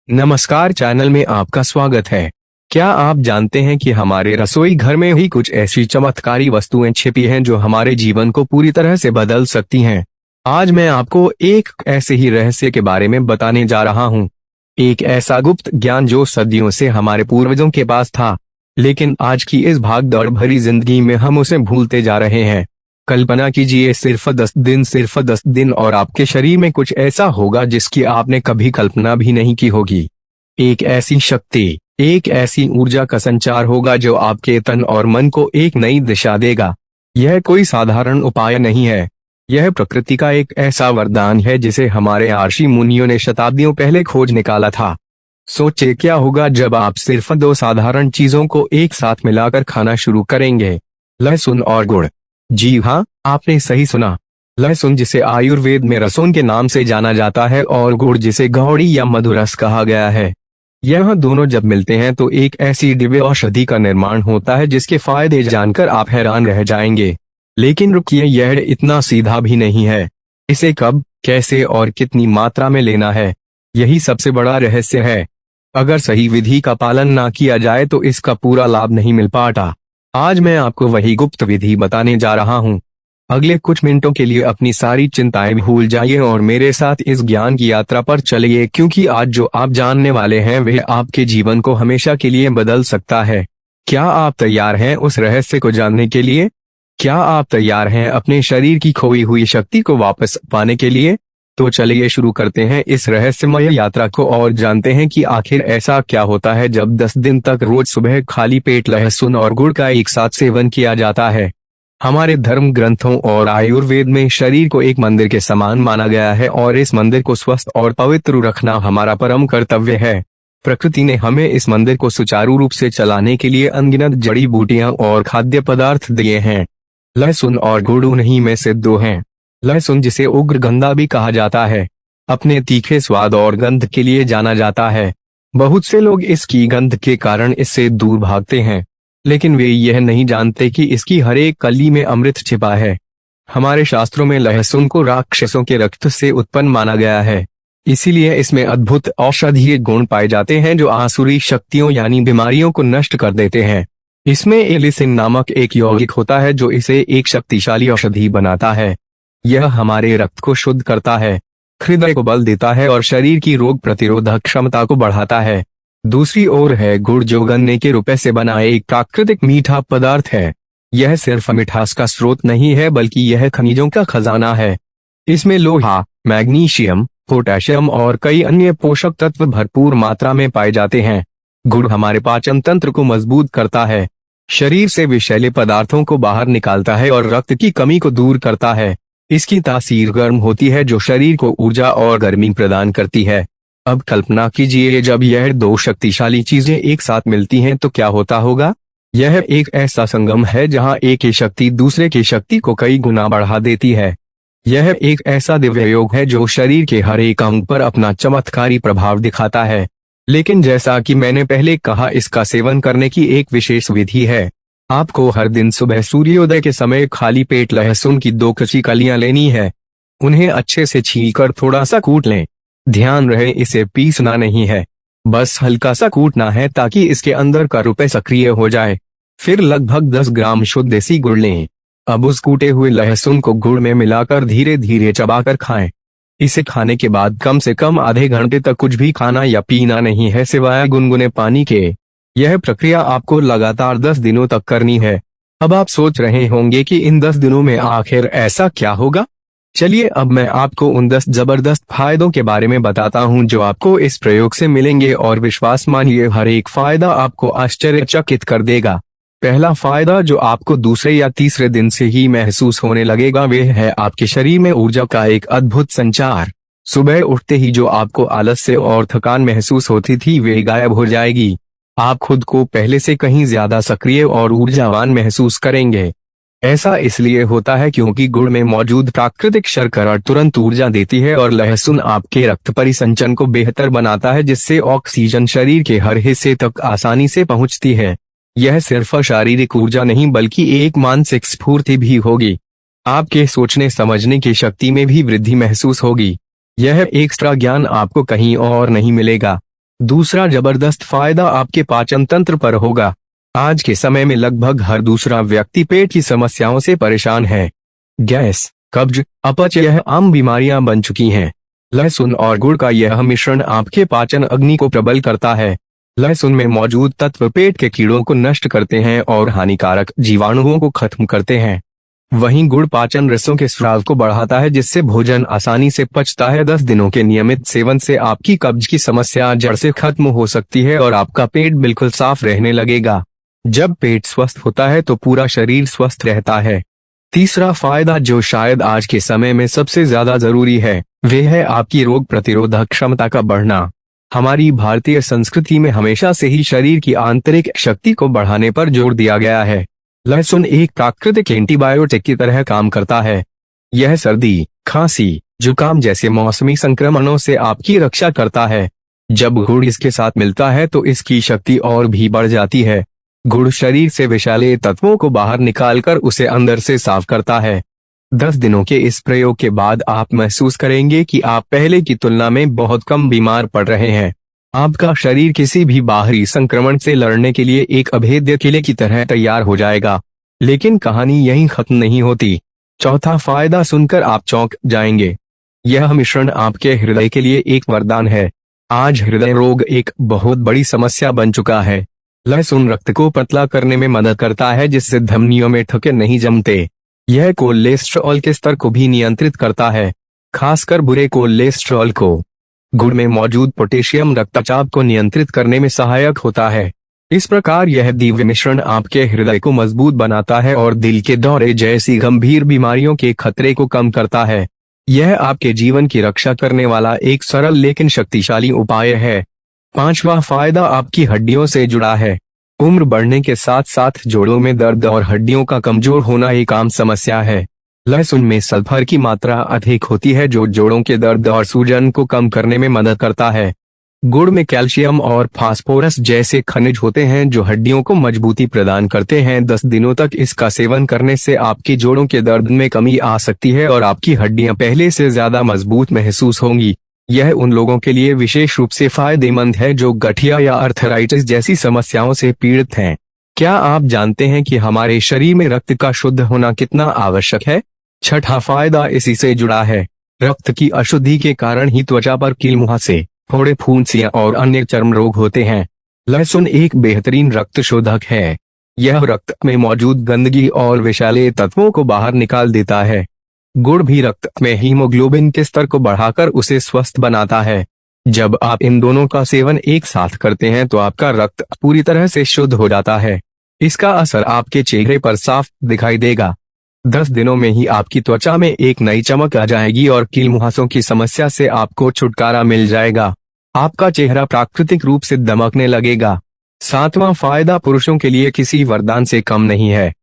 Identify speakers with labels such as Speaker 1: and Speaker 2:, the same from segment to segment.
Speaker 1: नमस्कार, चैनल में आपका स्वागत है। क्या आप जानते हैं कि हमारे रसोई घर में ही कुछ ऐसी चमत्कारी वस्तुएं छिपी हैं जो हमारे जीवन को पूरी तरह से बदल सकती हैं। आज मैं आपको एक ऐसे ही रहस्य के बारे में बताने जा रहा हूं। एक ऐसा गुप्त ज्ञान जो सदियों से हमारे पूर्वजों के पास था, लेकिन आज की इस भागदौड़ भरी जिंदगी में हम उसे भूलते जा रहे हैं। कल्पना कीजिए, सिर्फ 10 दिन और आपके शरीर में कुछ ऐसा होगा जिसकी आपने कभी कल्पना भी नहीं की होगी। एक ऐसी शक्ति, एक ऐसी ऊर्जा का संचार होगा जो आपके तन और मन को एक नई दिशा देगा। यह कोई साधारण उपाय नहीं है, यह प्रकृति का एक ऐसा वरदान है जिसे हमारे ऋषि मुनियों ने शताब्दियों पहले खोज निकाला था। सोचिए, क्या होगा जब आप सिर्फ दो साधारण चीजों को एक साथ मिलाकर खाना शुरू करेंगे, लहसुन और गुड़। जी हाँ, आपने सही सुना। लहसुन, जिसे आयुर्वेद में रसोन के नाम से जाना जाता है, और गुड़, जिसे गौड़ी या मधुरस कहा गया है। यह दोनों जब मिलते हैं तो एक ऐसी दिव्य औषधि का निर्माण होता है जिसके फायदे जानकर आप हैरान रह जाएंगे। लेकिन रुकिए, यह इतना सीधा भी नहीं है। इसे कब, कैसे और कितनी मात्रा में लेना है, यही सबसे बड़ा रहस्य है। अगर सही विधि का पालन ना किया जाए तो इसका पूरा लाभ नहीं मिल पाता। आज मैं आपको वही गुप्त विधि बताने जा रहा हूँ। अगले कुछ मिनटों के लिए अपनी सारी चिंताएं भूल जाइए और मेरे साथ इस ज्ञान की यात्रा पर चलिए, क्योंकि आज जो आप जानने वाले हैं वह आपके जीवन को हमेशा के लिए बदल सकता है। क्या आप तैयार हैं उस रहस्य को जानने के लिए? क्या आप तैयार हैं अपने शरीर की खोई हुई शक्ति को वापस पाने के लिए? तो चलिए शुरू करते हैं इस रहस्यमय यात्रा को और जानते हैं कि आखिर ऐसा क्या होता है जब 10 दिन तक रोज सुबह खाली पेट लहसुन और गुड़ का एक साथ सेवन किया जाता है। हमारे धर्म ग्रंथों और आयुर्वेद में शरीर को एक मंदिर के समान माना गया है और इस मंदिर को स्वस्थ और पवित्र रखना हमारा परम कर्तव्य है। प्रकृति ने हमें इस मंदिर को सुचारू रूप से चलाने के लिए अनगिनत जड़ी बूटियां और खाद्य पदार्थ दिए हैं। लहसुन और गुड़ उन्हीं में से दो हैं। लहसुन, जिसे उग्र गंधा भी कहा जाता है, अपने तीखे स्वाद और गंध के लिए जाना जाता है। बहुत से लोग इसकी गंध के कारण इससे दूर भागते हैं, लेकिन वे यह नहीं जानते कि इसकी हर एक कली में अमृत छिपा है। हमारे शास्त्रों में लहसुन को राक्षसों के रक्त से उत्पन्न माना गया है, इसीलिए इसमें अद्भुत औषधीय गुण पाए जाते हैं जो आसुरी शक्तियों यानी बीमारियों को नष्ट कर देते हैं। इसमें एलिसिन नामक एक यौगिक होता है जो इसे एक शक्तिशाली औषधि बनाता है। यह हमारे रक्त को शुद्ध करता है, हृदय को बल देता है और शरीर की रोग प्रतिरोधक क्षमता को बढ़ाता है। दूसरी ओर है गुड़, जो गन्ने के रुपए से बना एक प्राकृतिक मीठा पदार्थ है। यह सिर्फ मिठास का स्रोत नहीं है, बल्कि यह खनिजों का खजाना है। इसमें लोहा, मैग्नीशियम, पोटेशियम और कई अन्य पोषक तत्व भरपूर मात्रा में पाए जाते हैं। गुड़ हमारे पाचन तंत्र को मजबूत करता है, शरीर से विषैले पदार्थों को बाहर निकालता है और रक्त की कमी को दूर करता है। इसकी तासीर गर्म होती है जो शरीर को ऊर्जा और गर्मी प्रदान करती है। अब कल्पना कीजिए, जब यह दो शक्तिशाली चीजें एक साथ मिलती हैं तो क्या होता होगा। यह एक ऐसा संगम है जहां एक ही शक्ति दूसरे की शक्ति को कई गुना बढ़ा देती है। यह एक ऐसा दिव्य योग है जो शरीर के हर एक अंग पर अपना चमत्कारी प्रभाव दिखाता है। लेकिन जैसा कि मैंने पहले कहा, इसका सेवन करने की एक विशेष विधि है। आपको हर दिन सुबह सूर्योदय के समय खाली पेट लहसुन की 2 कच्ची कलियां लेनी है। उन्हें अच्छे से छीलकर थोड़ा सा कूट लें। ध्यान रहे, इसे पीसना नहीं है, बस हल्का सा कूटना है ताकि इसके अंदर का रुपए सक्रिय हो जाए। फिर लगभग 10 ग्राम शुद्ध देसी गुड़ लें। अब उस कूटे हुए लहसुन को गुड़ में मिलाकर धीरे धीरे चबाकर खाएं। इसे खाने के बाद कम से कम आधे घंटे तक कुछ भी खाना या पीना नहीं है सिवाय गुनगुने पानी के। यह प्रक्रिया आपको लगातार 10 दिनों तक करनी है। अब आप सोच रहे होंगे कि इन 10 दिनों में आखिर ऐसा क्या होगा। चलिए, अब मैं आपको उन 10 जबरदस्त फायदों के बारे में बताता हूं जो आपको इस प्रयोग से मिलेंगे, और विश्वास मानिए, हर एक फायदा आपको आश्चर्यचकित कर देगा। पहला फायदा जो आपको दूसरे या तीसरे दिन से ही महसूस होने लगेगा वह है आपके शरीर में ऊर्जा का एक अद्भुत संचार। सुबह उठते ही जो आपको आलस्य और थकान महसूस होती थी वे गायब हो जाएगी। आप खुद को पहले से कहीं ज्यादा सक्रिय और ऊर्जावान महसूस करेंगे। ऐसा इसलिए होता है क्योंकि गुड़ में मौजूद प्राकृतिक शर्करा तुरंत ऊर्जा देती है और लहसुन आपके रक्त परिसंचरण को बेहतर बनाता है, जिससे ऑक्सीजन शरीर के हर हिस्से तक आसानी से पहुंचती है। यह सिर्फ शारीरिक ऊर्जा नहीं बल्कि एक मानसिक स्फूर्ति भी होगी। आपके सोचने समझने की शक्ति में भी वृद्धि महसूस होगी। यह एक्स्ट्रा ज्ञान आपको कहीं और नहीं मिलेगा। दूसरा जबरदस्त फायदा आपके पाचन तंत्र पर होगा। आज के समय में लगभग हर दूसरा व्यक्ति पेट की समस्याओं से परेशान है। गैस, कब्ज, अपच यह आम बीमारियां बन चुकी हैं। लहसुन और गुड़ का यह मिश्रण आपके पाचन अग्नि को प्रबल करता है। लहसुन में मौजूद तत्व पेट के कीड़ों को नष्ट करते हैं और हानिकारक जीवाणुओं को खत्म करते हैं। वहीं गुड़ पाचन रसों के स्राव को बढ़ाता है, जिससे भोजन आसानी से पचता है। 10 दिनों के नियमित सेवन से आपकी कब्ज की समस्या जड़ से खत्म हो सकती है और आपका पेट बिल्कुल साफ रहने लगेगा। जब पेट स्वस्थ होता है तो पूरा शरीर स्वस्थ रहता है। तीसरा फायदा, जो शायद आज के समय में सबसे ज्यादा जरूरी है, वह है आपकी रोग प्रतिरोधक क्षमता का बढ़ना। हमारी भारतीय संस्कृति में हमेशा से ही शरीर की आंतरिक शक्ति को बढ़ाने पर जोर दिया गया है। लहसुन एक प्राकृतिक एंटीबायोटिक की तरह काम करता है। यह सर्दी, खांसी, जुकाम जैसे मौसमी संक्रमणों से आपकी रक्षा करता है। जब गुड़ इसके साथ मिलता है तो इसकी शक्ति और भी बढ़ जाती है। गुड़ शरीर से विषैले तत्वों को बाहर निकालकर उसे अंदर से साफ करता है। 10 दिनों के इस प्रयोग के बाद आप महसूस करेंगे कि आप पहले की तुलना में बहुत कम बीमार पड़ रहे हैं। आपका शरीर किसी भी बाहरी संक्रमण से लड़ने के लिए एक अभेद्य किले की तरह तैयार हो जाएगा। लेकिन कहानी यहीं खत्म नहीं होती। चौथा फायदा सुनकर आप चौंक जाएंगे। यह मिश्रण आपके हृदय के लिए एक वरदान है। आज हृदय रोग एक बहुत बड़ी समस्या बन चुका है। लहसुन रक्त को पतला करने में मदद करता है, जिससे धमनियों में थके नहीं जमते। यह कोलेस्ट्रॉल के स्तर को भी नियंत्रित करता है, खासकर बुरे कोलेस्ट्रॉल को। गुड़ में मौजूद पोटेशियम रक्तचाप को नियंत्रित करने में सहायक होता है। इस प्रकार यह दिव्य मिश्रण आपके हृदय को मजबूत बनाता है और दिल के दौरे जैसी गंभीर बीमारियों के खतरे को कम करता है। यह आपके जीवन की रक्षा करने वाला एक सरल लेकिन शक्तिशाली उपाय है। पांचवा फायदा आपकी हड्डियों से जुड़ा है। उम्र बढ़ने के साथ साथ जोड़ों में दर्द और हड्डियों का कमजोर होना एक आम समस्या है। लहसुन में सल्फर की मात्रा अधिक होती है, जो जोड़ों के दर्द और सूजन को कम करने में मदद करता है। गुड़ में कैल्शियम और फास्फोरस जैसे खनिज होते हैं जो हड्डियों को मजबूती प्रदान करते हैं। 10 दिनों तक इसका सेवन करने से आपकी जोड़ों के दर्द में कमी आ सकती है और आपकी हड्डियां पहले से ज्यादा मजबूत महसूस होंगी। यह उन लोगों के लिए विशेष रूप से फायदेमंद है जो गठिया या अर्थराइटिस जैसी समस्याओं से पीड़ित हैं। क्या आप जानते हैं कि हमारे शरीर में रक्त का शुद्ध होना कितना आवश्यक है? छठा फायदा इसी से जुड़ा है। रक्त की अशुद्धि के कारण ही त्वचा पर कील मुहासे, फोड़े, फुंसियां और अन्य चर्म रोग होते हैं। लहसुन एक बेहतरीन रक्त शोधक है। यह रक्त में मौजूद गंदगी और विषैले तत्वों को बाहर निकाल देता है। गुड़ भी रक्त में हीमोग्लोबिन के स्तर को बढ़ाकर उसे स्वस्थ बनाता है। जब आप इन दोनों का सेवन एक साथ करते हैं तो आपका रक्त पूरी तरह से शुद्ध हो जाता है। इसका असर आपके चेहरे पर साफ दिखाई देगा। 10 दिनों में ही आपकी त्वचा में एक नई चमक आ जाएगी और कील मुहासों की समस्या से आपको छुटकारा मिल जाएगा। आपका चेहरा प्राकृतिक रूप से दमकने लगेगा। सातवां फायदा पुरुषों के लिए किसी वरदान से कम नहीं है।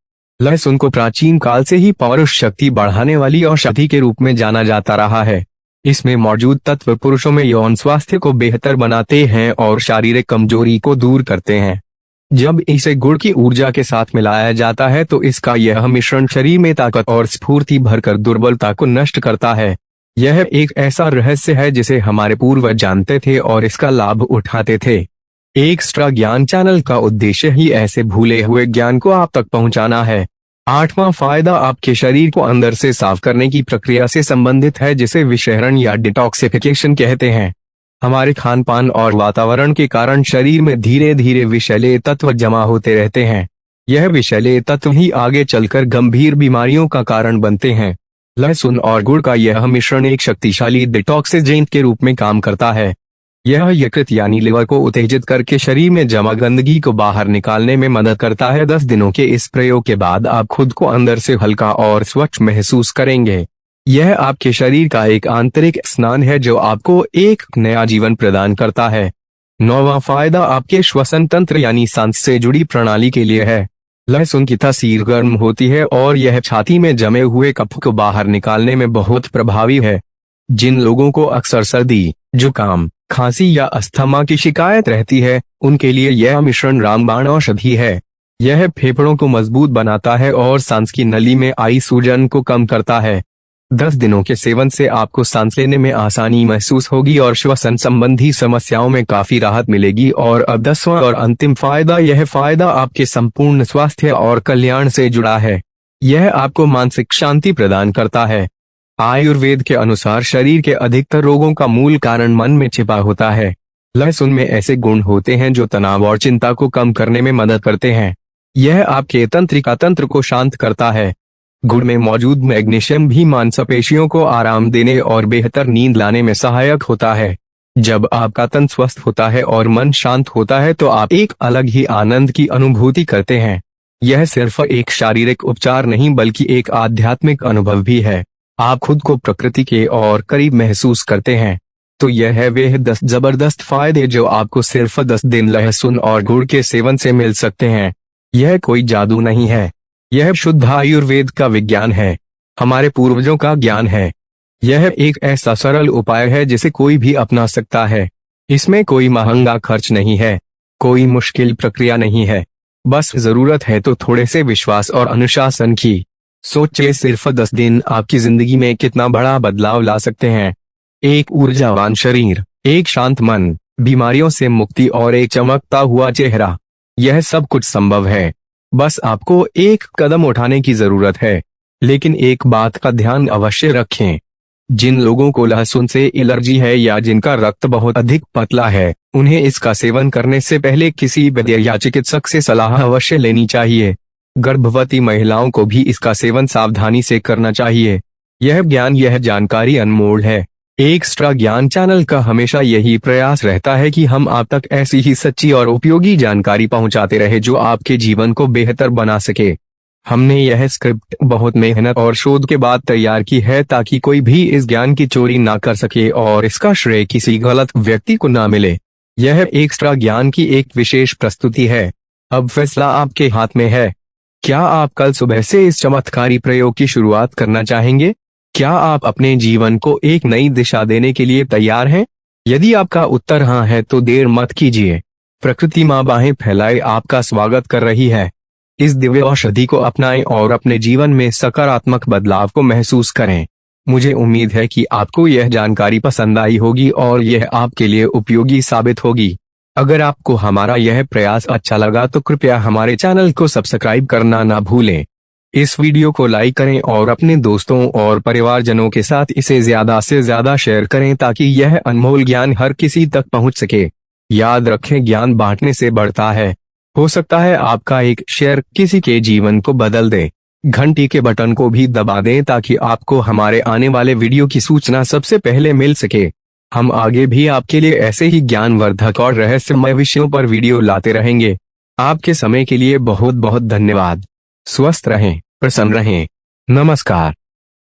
Speaker 1: लहसुन को प्राचीन काल से ही पौरुष शक्ति बढ़ाने वाली औषधि के रूप में जाना जाता रहा है। इसमें मौजूद तत्व पुरुषों में यौन स्वास्थ्य को बेहतर बनाते हैं और शारीरिक कमजोरी को दूर करते हैं। जब इसे गुड़ की ऊर्जा के साथ मिलाया जाता है तो इसका यह मिश्रण शरीर में ताकत और स्फूर्ति भरकर दुर्बलता को नष्ट करता है। यह एक ऐसा रहस्य है जिसे हमारे पूर्वज जानते थे और इसका लाभ उठाते थे। एक्स्ट्रा ज्ञान चैनल का उद्देश्य ही ऐसे भूले हुए ज्ञान को आप तक पहुंचाना है। आठवां फायदा आपके शरीर को अंदर से साफ करने की प्रक्रिया से संबंधित है, जिसे विषहरण या डिटॉक्सिफिकेशन कहते हैं। हमारे खान पान और वातावरण के कारण शरीर में धीरे धीरे विषैले तत्व जमा होते रहते हैं। यह विषैले तत्व ही आगे चलकर गंभीर बीमारियों का कारण बनते हैं। लहसुन और गुड़ का यह मिश्रण एक शक्तिशाली डिटॉक्सिजेंट के रूप में काम करता है। यह यकृत यानी लिवर को उत्तेजित करके शरीर में जमा गंदगी को बाहर निकालने में मदद करता है। 10 दिनों के इस प्रयोग के बाद आप खुद को अंदर से हल्का और स्वच्छ महसूस करेंगे। यह आपके शरीर का एक आंतरिक स्नान है जो आपको एक नया जीवन प्रदान करता है। 9वां फायदा आपके श्वसन तंत्र यानी सांस से जुड़ी प्रणाली के लिए है। लहसुन की तासीर गर्म होती है और यह छाती में जमे हुए कफ को बाहर निकालने में बहुत प्रभावी है। जिन लोगों को अक्सर सर्दी, जुकाम, खांसी या अस्थमा की शिकायत रहती है, उनके लिए यह मिश्रण रामबाण औषधि है। यह फेफड़ों को मजबूत बनाता है और सांस की नली में आई सूजन को कम करता है। 10 दिनों के सेवन से आपको सांस लेने में आसानी महसूस होगी और श्वसन संबंधी समस्याओं में काफी राहत मिलेगी। और अब 10वां और अंतिम फायदा, यह फायदा आपके संपूर्ण स्वास्थ्य और कल्याण से जुड़ा है। यह आपको मानसिक शांति प्रदान करता है। आयुर्वेद के अनुसार शरीर के अधिकतर रोगों का मूल कारण मन में छिपा होता है। लहसुन में ऐसे गुण होते हैं जो तनाव और चिंता को कम करने में मदद करते हैं। यह आपके तंत्रिका तंत्र को शांत करता है। गुड़ में मौजूद मैग्नीशियम भी मांसपेशियों को आराम देने और बेहतर नींद लाने में सहायक होता है। जब आपका तन स्वस्थ होता है और मन शांत होता है तो आप एक अलग ही आनंद की अनुभूति करते हैं। यह सिर्फ एक शारीरिक उपचार नहीं बल्कि एक आध्यात्मिक अनुभव भी है। आप खुद को प्रकृति के और करीब महसूस करते हैं। तो यह है वे 10 जबरदस्त फायदे जो आपको सिर्फ 10 दिन लहसुन और गुड़ के सेवन से मिल सकते हैं। यह कोई जादू नहीं है, यह शुद्ध आयुर्वेद का विज्ञान है, हमारे पूर्वजों का ज्ञान है। यह एक ऐसा सरल उपाय है जिसे कोई भी अपना सकता है। इसमें कोई महंगा खर्च नहीं है, कोई मुश्किल प्रक्रिया नहीं है, बस जरूरत है तो थोड़े से विश्वास और अनुशासन की। सोचिए, सिर्फ 10 दिन आपकी जिंदगी में कितना बड़ा बदलाव ला सकते हैं। एक ऊर्जावान शरीर, एक शांत मन, बीमारियों से मुक्ति और एक चमकता हुआ चेहरा। यह सब कुछ संभव है, बस आपको एक कदम उठाने की जरूरत है। लेकिन एक बात का ध्यान अवश्य रखें, जिन लोगों को लहसुन से एलर्जी है या जिनका रक्त बहुत अधिक पतला है, उन्हें इसका सेवन करने से पहले किसी वैद्य या चिकित्सक से सलाह अवश्य लेनी चाहिए। गर्भवती महिलाओं को भी इसका सेवन सावधानी से करना चाहिए। यह जानकारी अनमोल है। एक्स्ट्रा ज्ञान चैनल का हमेशा यही प्रयास रहता है कि हम आप तक ऐसी ही सच्ची और उपयोगी जानकारी पहुंचाते रहे जो आपके जीवन को बेहतर बना सके। हमने यह स्क्रिप्ट बहुत मेहनत और शोध के बाद तैयार की है ताकि कोई भी इस ज्ञान की चोरी ना कर सके और इसका श्रेय किसी गलत व्यक्ति को ना मिले। यह एक्स्ट्रा ज्ञान की एक विशेष प्रस्तुति है। अब फैसला आपके हाथ में है। क्या आप कल सुबह से इस चमत्कारी प्रयोग की शुरुआत करना चाहेंगे? क्या आप अपने जीवन को एक नई दिशा देने के लिए तैयार हैं? यदि आपका उत्तर हाँ है तो देर मत कीजिए। प्रकृति माँ बाहें फैलाए आपका स्वागत कर रही है। इस दिव्य औषधि को अपनाएं और अपने जीवन में सकारात्मक बदलाव को महसूस करें। मुझे उम्मीद है कि आपको यह जानकारी पसंद आई होगी और यह आपके लिए उपयोगी साबित होगी। अगर आपको हमारा यह प्रयास अच्छा लगा तो कृपया हमारे चैनल को सब्सक्राइब करना ना भूलें। इस वीडियो को लाइक करें और अपने दोस्तों और परिवारजनों के साथ इसे ज्यादा से ज्यादा शेयर करें ताकि यह अनमोल ज्ञान हर किसी तक पहुंच सके। याद रखें, ज्ञान बांटने से बढ़ता है। हो सकता है आपका एक शेयर किसी के जीवन को बदल दे। घंटी के बटन को भी दबा दें ताकि आपको हमारे आने वाले वीडियो की सूचना सबसे पहले मिल सके। हम आगे भी आपके लिए ऐसे ही ज्ञानवर्धक और रहस्यमय विषयों पर वीडियो लाते रहेंगे। आपके समय के लिए बहुत बहुत धन्यवाद। स्वस्थ रहें, प्रसन्न रहें। नमस्कार।